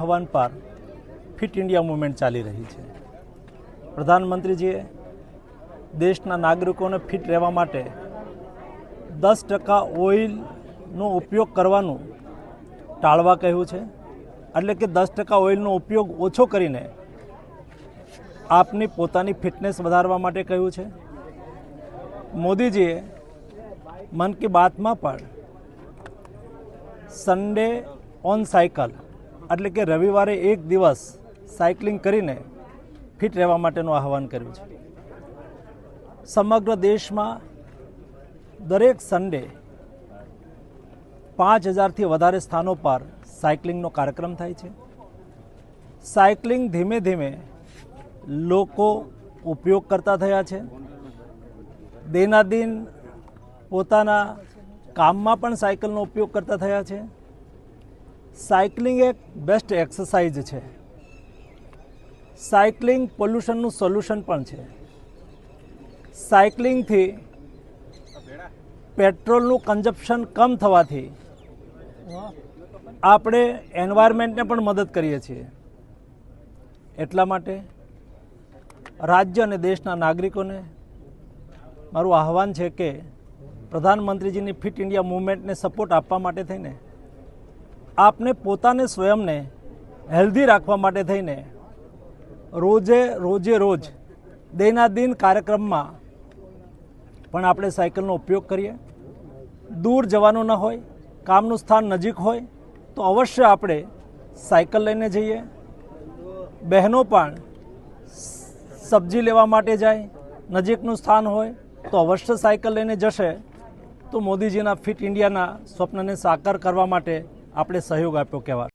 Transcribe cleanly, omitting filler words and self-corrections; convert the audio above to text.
આહવાન પર fit India movement ચાલી રહી છે। પ્રધાનમંત્રીજીએ દેશના નાગરિકોને ફિટ રહેવા માટે 10% ઓઇલનો ઉપયોગ કરવાનું ટાળવા કહ્યું છે, એટલે કે 10% ઓઇલનો ઉપયોગ ઓછો કરીને આપની પોતાની ફિટનેસ વધારવા માટે કહ્યું છે। મોદીજીએ મન કી બાતમાં પણ સન્ડે ઓન સાયકલ એટલે કે રવિવારે એક દિવસ સાયકલિંગ કરીને ફિટ રહેવા માટેનું આહવાન કર્યું છે। સમગ્ર દેશમાં દરેક સન્ડે 5000થી વધારે સ્થાનો પર સાયકલિંગનો કાર્યક્રમ થાય છે। સાયકલિંગ ધીમે ધીમે લોકો ઉપયોગ કરતા થયા છે। દિનાદિન પોતાના કામમાં પણ સાયકલનો ઉપયોગ કરતા થયા છે। સાયકલિંગ એક બેસ્ટ એક્સરસાઇઝ છે। સાયકલિંગ પોલ્યુશનનું સોલ્યુશન પણ છે। સાયકલિંગથી પેટ્રોલનું કન્ઝપ્શન કમ થવાથી આપણે એન્વાયરમેન્ટને પણ મદદ કરીએ છીએ। એટલા માટે રાજ્ય અને દેશના નાગરિકોને મારું આહવાન છે કે પ્રધાનમંત્રીજીની ફિટ ઇન્ડિયા મૂવમેન્ટને સપોર્ટ આપવા માટે થઈને આપને પોતાને સ્વયંને હેલ્ધી રાખવા માટે થઈને રોજ દિનાદિન કાર્યક્રમમાં પણ આપણે સાયકલનો ઉપયોગ કરીએ। દૂર જવાનું ન હોય, કામનું સ્થાન નજીક હોય તો અવશ્ય આપણે સાયકલ લઈને જઈએ। બહેનો પણ સબ્જી લેવા માટે જાય, નજીકનું સ્થાન હોય તો અવશ્ય સાયકલ લઈને જશે તો મોદીજીના ફિટ ઇન્ડિયાના સ્વપ્નને સાકાર કરવા માટે આપણે સહયોગ આપ્યો કહેવાય।